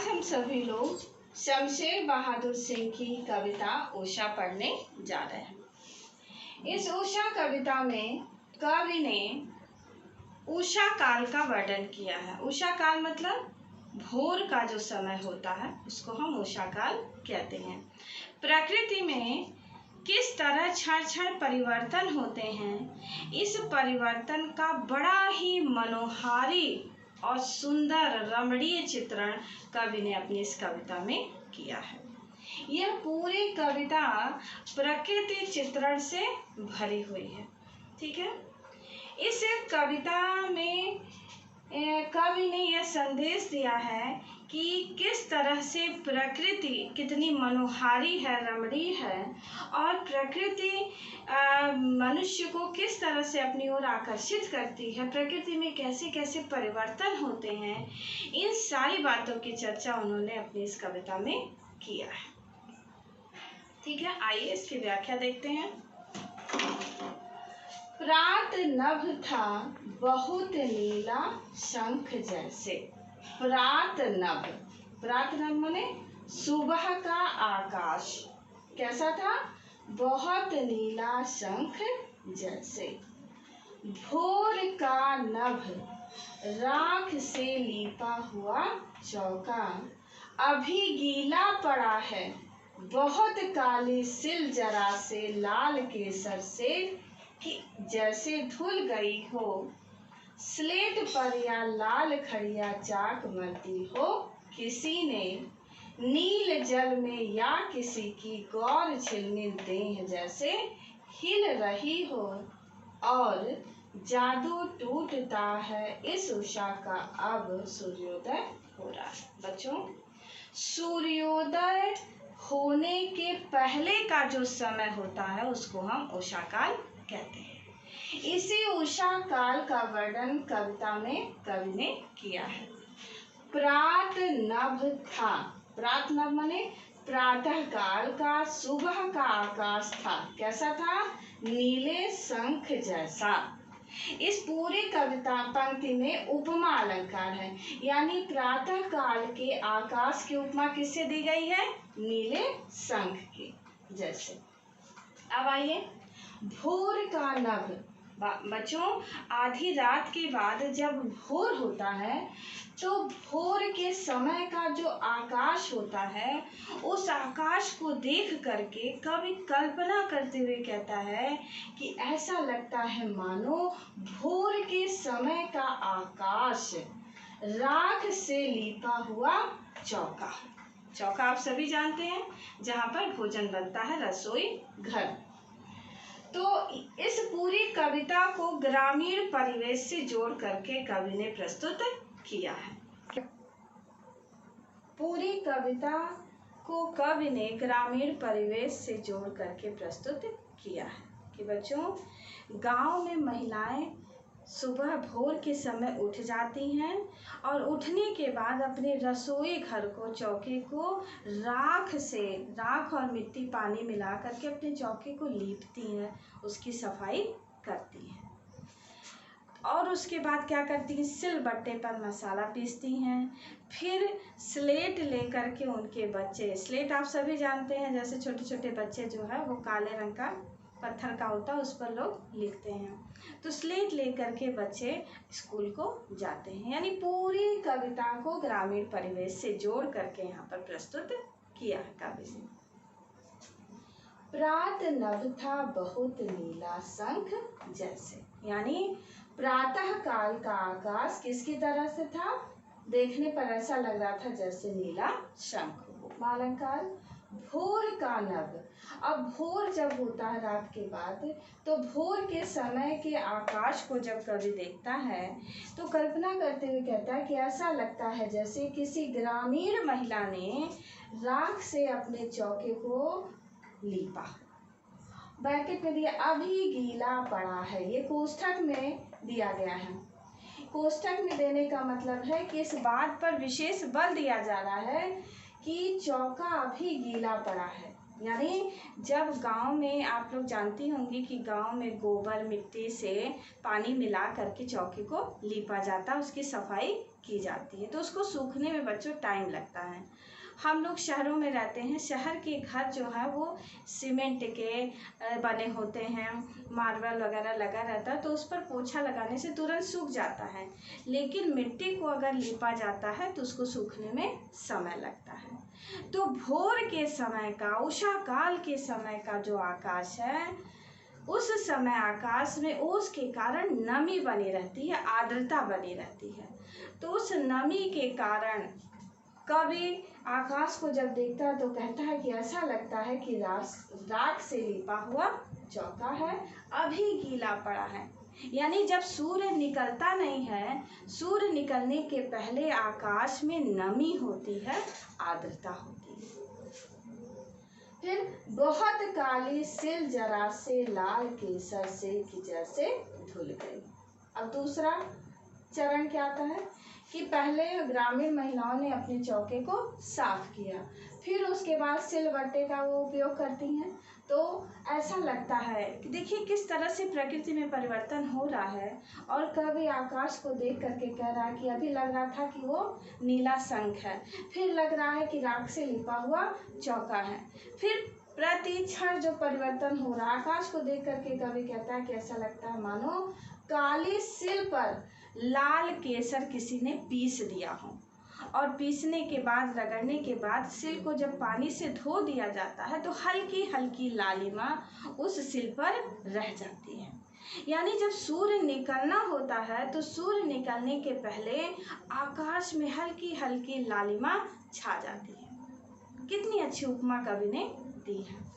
आज हम सभी लोग शमशेर बहादुर सिंह की कविता उषा पढ़ने जा रहे हैं। इस उषा कविता में कवि ने उषा काल का वर्णन किया है। उषा काल मतलब भोर का जो समय होता है उसको हम उषा काल कहते हैं। प्रकृति में किस तरह क्षण क्षण परिवर्तन होते हैं, इस परिवर्तन का बड़ा ही मनोहारी और सुंदर रमणीय चित्रण कवि ने अपनी इस कविता में किया है। यह पूरी कविता प्रकृति चित्रण से भरी हुई है। ठीक है, इस कविता में कवि ने यह संदेश दिया है कि किस तरह से प्रकृति कितनी मनोहारी है, रमणीय है, और प्रकृति मनुष्य को किस तरह से अपनी ओर आकर्षित करती है, प्रकृति में कैसे कैसे परिवर्तन होते हैं, इन सारी बातों की चर्चा उन्होंने अपनी इस कविता में किया है। ठीक है, आइए इसकी व्याख्या देखते हैं। प्रात नभ था बहुत नीला शंख जैसे। प्रात नभ, प्रात नभ माने सुबह का आकाश कैसा था? बहुत नीला शंख जैसे। भोर का नभ, राख से लीपा हुआ चौका अभी गीला पड़ा है। बहुत काली सिल जरा से लाल केसर से कि जैसे धुल गई हो। स्लेट पर या लाल खड़िया चाक मलती हो किसी ने, नील जल में या किसी की गौर झिलमिल देह जैसे हिल रही हो। और जादू टूटता है इस उषा का, अब सूर्योदय हो रहा है। बच्चों, सूर्योदय होने के पहले का जो समय होता है उसको हम उषा काल कहते हैं। इसी उषा काल का वर्णन कविता में कवि ने किया है। प्रात नभ था, प्रात नभ माने प्रातः काल का, सुबह का आकाश था। कैसा था? नीले शंख जैसा। इस पूरी कविता पंक्ति में उपमा अलंकार है, यानी प्रातः काल के आकाश की उपमा किससे दी गई है? नीले शंख के जैसे। अब आइए, भोर का नभ। बच्चों, आधी रात के बाद जब भोर होता है तो भोर के समय का जो आकाश होता है उस आकाश को देख करके कवि कल्पना करते हुए कहता है कि ऐसा लगता है मानो भोर के समय का आकाश राख से लीपा हुआ चौका। चौका आप सभी जानते हैं, जहाँ पर भोजन बनता है, रसोई घर। तो इस पूरी कविता को ग्रामीण परिवेश से जोड़ करके कवि ने प्रस्तुत किया है। पूरी कविता को कवि ने ग्रामीण परिवेश से जोड़ करके प्रस्तुत किया है कि बच्चों, गांव में महिलाएं सुबह भोर के समय उठ जाती हैं और उठने के बाद अपने रसोई घर को, चौके को राख और मिट्टी पानी मिला करके अपने चौके को लीपती हैं, उसकी सफाई करती हैं। और उसके बाद क्या करती हैं? सिलबट्टे पर मसाला पीसती हैं। फिर स्लेट लेकर के उनके बच्चे, स्लेट आप सभी जानते हैं, जैसे छोटे छोटे बच्चे जो है वो काले रंग का पत्थर का होता है, उस पर लोग लिखते हैं। तो स्लेट लेकर के बच्चे स्कूल को जाते हैं। यानी पूरी कविता को ग्रामीण परिवेश से जोड़ करके यहाँ पर प्रस्तुत किया है कवि ने। प्रात नभ था बहुत नीला शंख जैसे, यानी प्रातः काल का आकाश किसकी तरह से था? देखने पर ऐसा लग रहा था जैसे नीला शंख हो। अलंकार। भोर का नभ, अब भोर जब होता है रात के बाद, तो भोर के समय के आकाश को जब कवि देखता है तो कल्पना करते हुए कहता है कि ऐसा लगता है जैसे किसी ग्रामीण महिला ने राख से अपने चौके को लीपा। ब्रैकेट में दिया अभी गीला पड़ा है, ये कोष्ठक में दिया गया है। कोष्ठक में देने का मतलब है कि इस बात पर विशेष बल दिया जा रहा है कि चौका अभी गीला पड़ा है। यानी जब गांव में आप लोग जानती होंगी कि गांव में गोबर मिट्टी से पानी मिला करके चौकी को लीपा जाता है, उसकी सफाई की जाती है, तो उसको सूखने में बच्चों टाइम लगता है। हम लोग शहरों में रहते हैं, शहर के घर जो है वो सीमेंट के बने होते हैं, मार्बल वगैरह लगा रहता है, तो उस पर पोछा लगाने से तुरंत सूख जाता है। लेकिन मिट्टी को अगर लीपा जाता है तो उसको सूखने में समय लगता है। तो भोर के समय का, उषा काल के समय का जो आकाश है, उस समय आकाश में ओस के कारण नमी बनी रहती है, आर्द्रता बनी रहती है। तो उस नमी के कारण कवि आकाश को जब देखता है तो कहता है कि ऐसा लगता है कि राख से लिपा हुआ चौका है, अभी गीला पड़ा है। यानी जब सूर्य निकलता नहीं है, सूर्य निकलने के पहले आकाश में नमी होती है, आर्द्रता होती है। फिर बहुत काली सिल जरा से लाल केसर से कि जैसे धुल गई। अब दूसरा चरण क्या आता है कि पहले ग्रामीण महिलाओं ने अपने चौके को साफ किया, फिर उसके बाद सिलबट्टे का वो उपयोग करती हैं। तो ऐसा लगता है कि देखिए किस तरह से प्रकृति में परिवर्तन हो रहा है। और कभी आकाश को देख करके कह रहा है कि अभी लग रहा था कि वो नीला शंख है, फिर लग रहा है कि राख से लिपा हुआ चौका है। फिर प्रति क्षण जो परिवर्तन हो रहा है, आकाश को देख करके कभी कहता है कि ऐसा लगता है मानो काली सिल पर लाल केसर किसी ने पीस दिया हो, और पीसने के बाद, रगड़ने के बाद सिल को जब पानी से धो दिया जाता है तो हल्की हल्की लालिमा उस सिल पर रह जाती है। यानी जब सूर्य निकलना होता है तो सूर्य निकलने के पहले आकाश में हल्की हल्की लालिमा छा जाती है। कितनी अच्छी उपमा कवि ने दी है,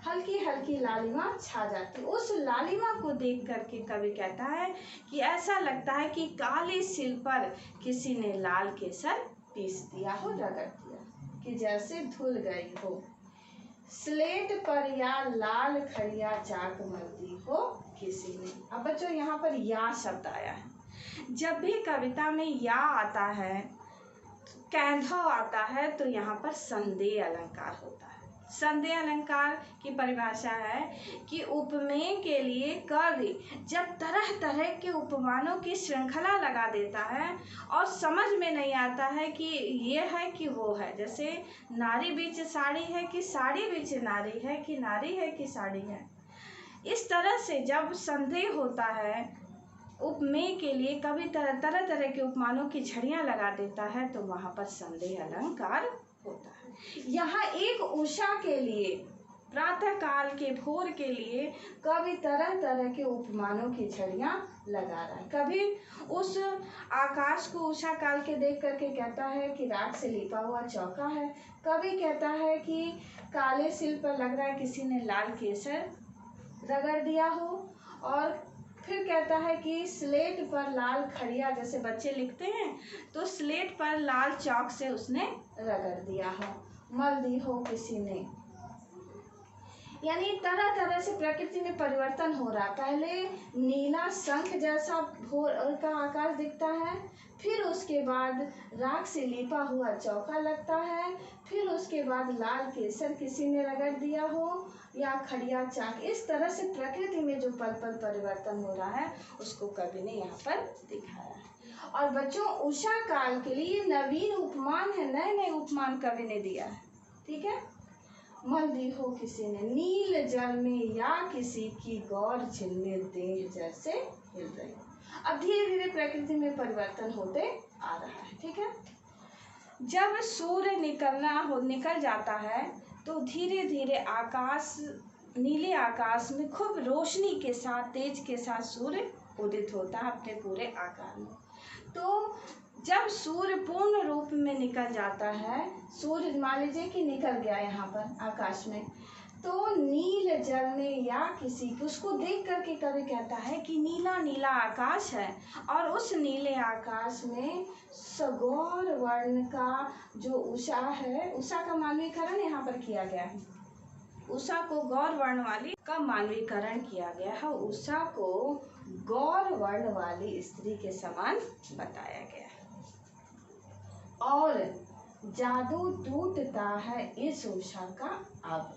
हल्की हल्की लालिमा छा जाती। उस लालिमा को देख करके कवि कहता है कि ऐसा लगता है कि काली सिल पर किसी ने लाल केसर पीस दिया हो, रगड़ दिया, कि जैसे धुल गई हो। स्लेट पर या लाल खड़िया चाक मलती हो किसी ने। अब बच्चों यहाँ पर या शब्द आया है। जब भी कविता में या आता है, कैंधव आता है, तो यहाँ पर संदेह अलंकार होता है। संदेह अलंकार की परिभाषा है कि उपमेय के लिए कवि जब तरह तरह के उपमानों की श्रृंखला लगा देता है और समझ में नहीं आता है कि ये है कि वो है, जैसे नारी बीच साड़ी है कि साड़ी बीच नारी है, कि नारी है कि साड़ी है। इस तरह से जब संदेह होता है उपमेय के लिए कवि तरह तरह के उपमानों की झड़ियाँ लगा देता है, तो वहाँ पर संदेह अलंकार होता है। यहाँ एक उषा के लिए, प्रातः काल के भोर के लिए कवि तरह तरह के उपमानों की झड़ियाँ लगा रहा है। कभी उस आकाश को उषा काल के देख करके कहता है कि राख से लिपा हुआ चौका है, कभी कहता है कि काले सिल पर लग रहा है किसी ने लाल केसर रगड़ दिया हो, और फिर कहता है कि स्लेट पर लाल खड़िया, जैसे बच्चे लिखते हैं, तो स्लेट पर लाल चौक से उसने रगड़ दिया हो, मल दी हो किसी ने। यानी तरह तरह से प्रकृति में परिवर्तन हो रहा। पहले नीला शंख जैसा भोर का आकाश दिखता है, फिर उसके बाद राख से लिपा हुआ चौका लगता है, फिर उसके बाद लाल केसर किसी ने रगड़ दिया हो या खड़िया चाक। इस तरह से प्रकृति में जो पल पल परिवर्तन हो रहा है उसको कवि ने यहाँ पर दिखाया है। और बच्चों उषा काल के लिए नवीन उपमान है, नए नए उपमान कवि ने दिया है। ठीक है, मल दी हो किसी ने नील जल में या किसी की गौर झिलमिल देह जैसे हिल रही। अब धीरे धीरे प्रकृति में परिवर्तन होते आ रहा है। ठीक है, जब सूर्य निकल जाता है तो धीरे धीरे आकाश, नीले आकाश में खूब रोशनी के साथ, तेज के साथ सूर्य उदित होता है अपने पूरे आकार में। तो जब सूर्य पूर्ण रूप में निकल जाता है, सूर्य मान लीजिए कि निकल गया यहाँ पर आकाश में, तो नील जल में या किसी, उसको देख करके कवि कहता है कि नीला नीला आकाश है, और उस नीले आकाश में सगौर वर्ण का जो उषा है, उषा का मानवीकरण यहाँ पर किया गया है। उषा को गौर वर्ण वाली का मानवीकरण किया गया है, उषा को गौर वर्ण वाली स्त्री के समान बताया गया है। और जादू टूटता है इस उषा का अब,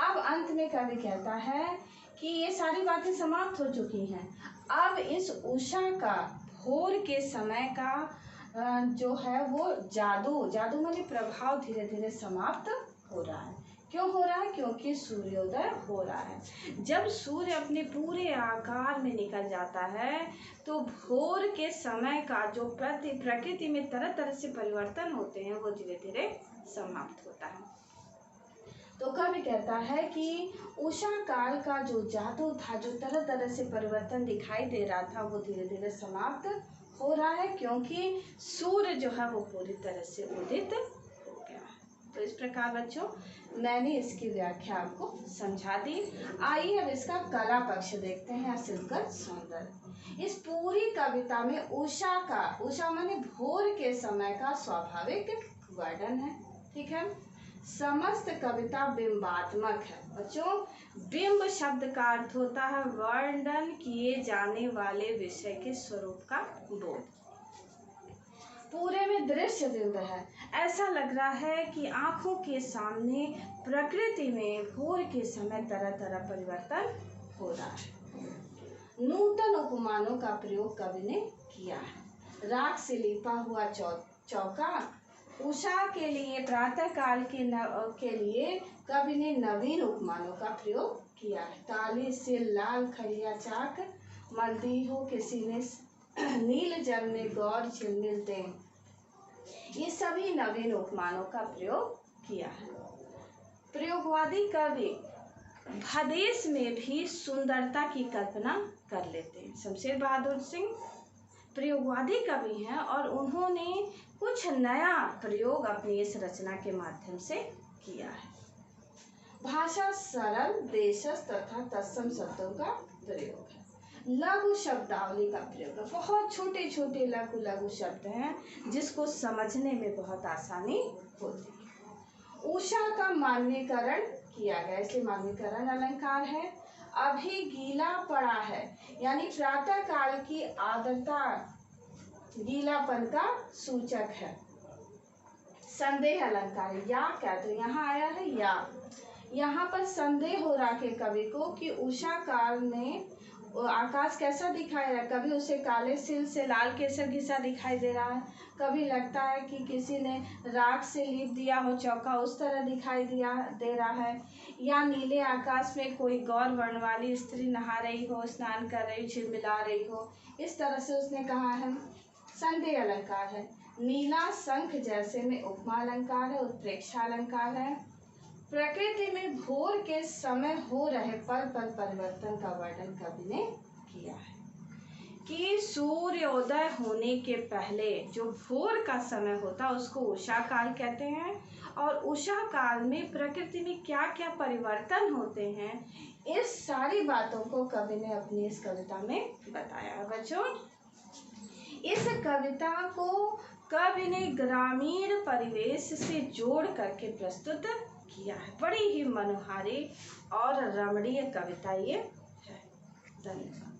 अब अंत में कवि कहता है कि ये सारी बातें समाप्त हो चुकी हैं। अब इस उषा का भोर के समय का जो है वो जादू माने प्रभाव धीरे धीरे समाप्त हो रहा है। क्यों हो रहा है? क्योंकि सूर्योदय हो रहा है। जब सूर्य अपने पूरे आकार में निकल जाता है तो भोर के समय का जो प्रकृति में तरह तरह से परिवर्तन होते हैं वो धीरे धीरे समाप्त होता है। तो कवि कहता है कि उषा काल का जो जादू था, जो तरह तरह से परिवर्तन दिखाई दे रहा था, वो धीरे धीरे समाप्त हो रहा है, क्योंकि सूर्य जो है वो पूरी तरह से उदित हो गया। तो इस प्रकार बच्चों मैंने इसकी व्याख्या आपको समझा दी। आइए अब इसका कला पक्ष देखते हैं, शिल्पगत सौंदर्य। इस पूरी कविता में उषा माने भोर के समय का स्वाभाविक वर्णन है। ठीक है, समस्त कविता बिंबात्मक है। बच्चों, बिंब शब्द का अर्थ होता है वर्णन किए जाने वाले विषय के स्वरूप का बोध। पूरे में दृश्य बिंब है। ऐसा लग रहा है कि आंखों के सामने प्रकृति में भोर के समय तरह तरह परिवर्तन हो रहा है। नूतन उपमानों का प्रयोग कवि ने किया है। राख से लिपा हुआ चौका, उषा के लिए प्रातः काल के लिए कवि ने नवीन उपमानों का प्रयोग किया है। काली से लाल खड़िया चाक, मलदी हो किसी ने नील जल में गौर झिलमिल दे, ये सभी नवीन उपमानों का प्रयोग किया है। प्रयोगवादी कवि भदेश में भी सुंदरता की कल्पना कर लेते हैं। शमशेर बहादुर सिंह प्रयोगवादी कवि हैं और उन्होंने कुछ नया प्रयोग अपनी इस रचना के माध्यम से किया है। भाषा सरल, देशज तथा तत्सम शब्दों का प्रयोग है। लघु शब्दावली का प्रयोग है। बहुत छोटे छोटे लघु शब्द हैं जिसको समझने में बहुत आसानी होती है। उषा का मानवीकरण किया गया, इसलिए मानवीकरण अलंकार है। अभी गीला पड़ा है यानी प्रातः काल की आर्द्रता गीलापन का सूचक है। संदेह अलंकार, या क्या, तो यहाँ आया है या। यहाँ पर संदेह हो रहा है कवि को कि उषा काल में आकाश कैसा दिखाई दे रहा है। कभी उसे काले सिल से लाल केसर घिसा दिखाई दे रहा है, कभी लगता है कि किसी ने राख से लीप दिया हो चौका, उस तरह दिखाई दे रहा है, या नीले आकाश में कोई गौर वर्ण वाली स्त्री नहा रही हो, स्नान कर रही, झिलमिला रही हो, इस तरह से उसने कहा है। संदेह अलंकार है। नीला शंख जैसे में उपमा अलंकार है, उत्प्रेक्षा अलंकार है। प्रकृति में भोर के समय हो रहे पल पल परिवर्तन का वर्णन कवि ने किया है कि सूर्योदय होने के पहले जो भोर का समय होता है उसको उषा काल कहते हैं, और उषा काल में प्रकृति में क्या क्या परिवर्तन होते हैं, इस सारी बातों को कवि ने अपनी इस कविता में बताया है। बच्चों, इस कविता को कवि ने ग्रामीण परिवेश से जोड़ करके प्रस्तुत किया है। बड़ी ही मनोहारी और रमणीय कविता ये है। धन्यवाद।